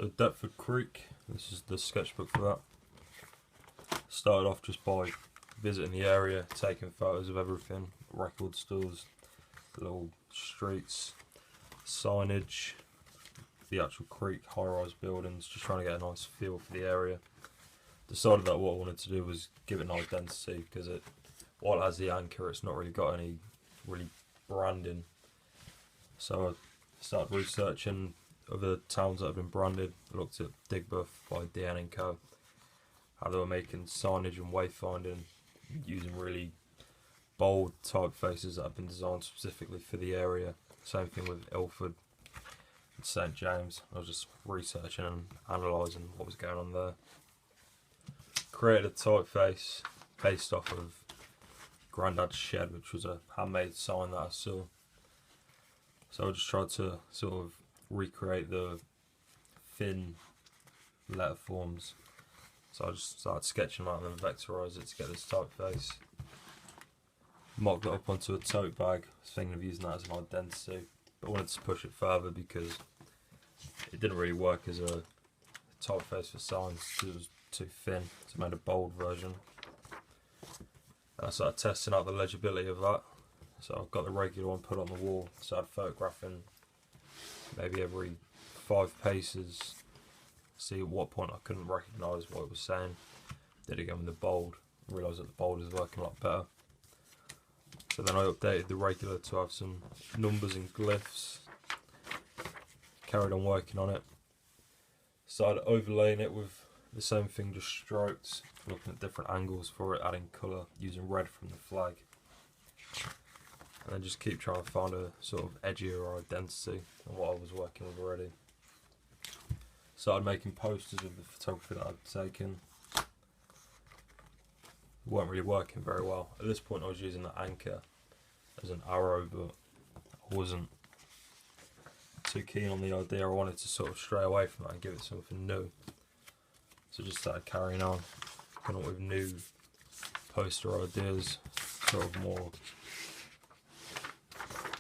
So Deptford Creek, this is the sketchbook for that. Started off just by visiting the area, taking photos of everything, record stores, little streets, signage, the actual creek, high-rise buildings, just trying to get a nice feel for the area. Decided that what I wanted to do was give it an identity, because while it has the anchor, it's not really got any really branding. So I started researching other towns that have been branded. I looked at Deptford by DN & Co, how they were making signage and wayfinding using really bold typefaces that have been designed specifically for the area. Same thing with Ilford and St James. I was just researching and analysing what was going on there. Created a typeface based off of Grandad's shed, which was a handmade sign that I saw. So I just tried to sort of recreate the thin letter forms. So I just started sketching out and then vectorised it to get this typeface. Mocked it up onto a tote bag. I was thinking of using that as an identity, but I wanted to push it further because it didn't really work as a typeface for signs because it was too thin, so I made a bold version. And I started testing out the legibility of that. So I've got the regular one put on the wall, started photographing maybe every 5 paces, see at what point I couldn't recognise what it was saying. Did it again with the bold, realised that the bold is working a lot better. So then I updated the regular to have some numbers and glyphs, carried on working on it, started overlaying it with the same thing, just strokes, looking at different angles for it, adding colour, using red from the flag. And then just keep trying to find a sort of edgier identity than what I was working with already. Started making posters of the photography that I'd taken. It weren't really working very well. At this point I was using the anchor as an arrow, but I wasn't too keen on the idea. I wanted to sort of stray away from that and give it something new. So just started carrying on, coming up with new poster ideas, sort of more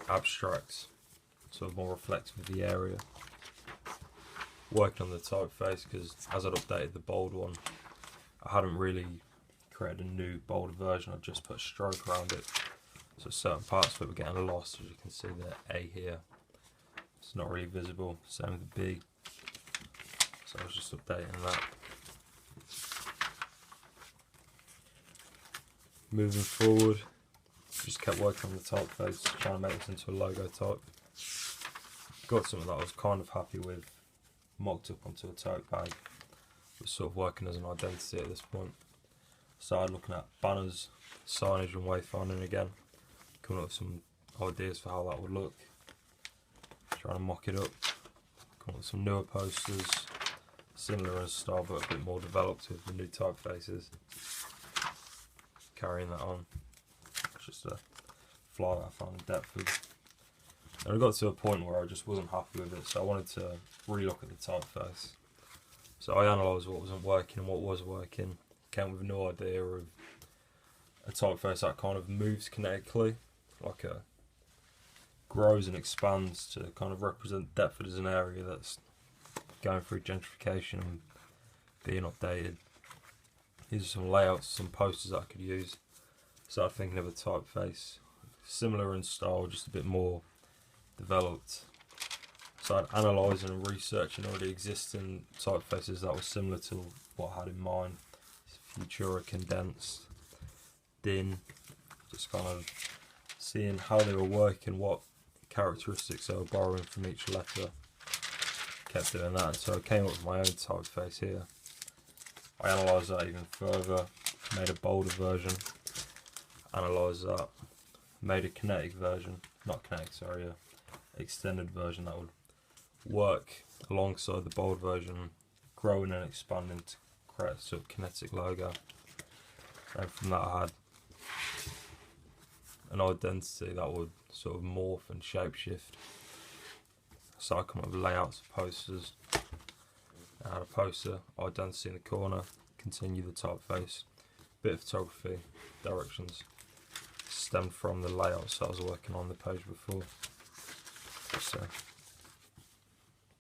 abstracts, sort of more reflective of the area. Working on the typeface because as I'd updated the bold one, I hadn't really created a new bold version. I'd just put a stroke around it, so certain parts of it were getting lost. As you can see, the A here, it's not really visible. Same with the B. So I was just updating that. Moving forward, just kept working on the typeface, trying to make this into a logo type. Got something that I was kind of happy with, mocked up onto a tote bag. Was sort of working as an identity at this point. Started looking at banners, signage and wayfinding again, coming up with some ideas for how that would look. Trying to mock it up, coming up with some newer posters, similar in style but a bit more developed with the new typefaces. Carrying that on. It's just a fly that I found in Deptford. And I got to a point where I just wasn't happy with it, so I wanted to re-look at the typeface. So I analysed what wasn't working and what was working. Came with a new idea of a typeface that kind of moves kinetically, like a grows and expands to kind of represent Deptford as an area that's going through gentrification and being updated. These are some layouts, some posters that I could use. Started thinking of a typeface, similar in style, just a bit more developed. Started analysing and researching already existing typefaces that were similar to what I had in mind. Futura, condensed, DIN, just kind of seeing how they were working, what characteristics they were borrowing from each letter. Kept doing that, so I came up with my own typeface here. I analysed that even further, made a bolder version, analysed that, made a kinetic version, not kinetic, sorry, extended version that would work alongside the bold version, growing and expanding to create a sort of kinetic logo. And from that I had an identity that would sort of morph and shapeshift. So I come up with layouts of posters. I had a poster, identity in the corner, continue the typeface, bit of photography, directions, stemmed from the layouts that I was working on the page before. So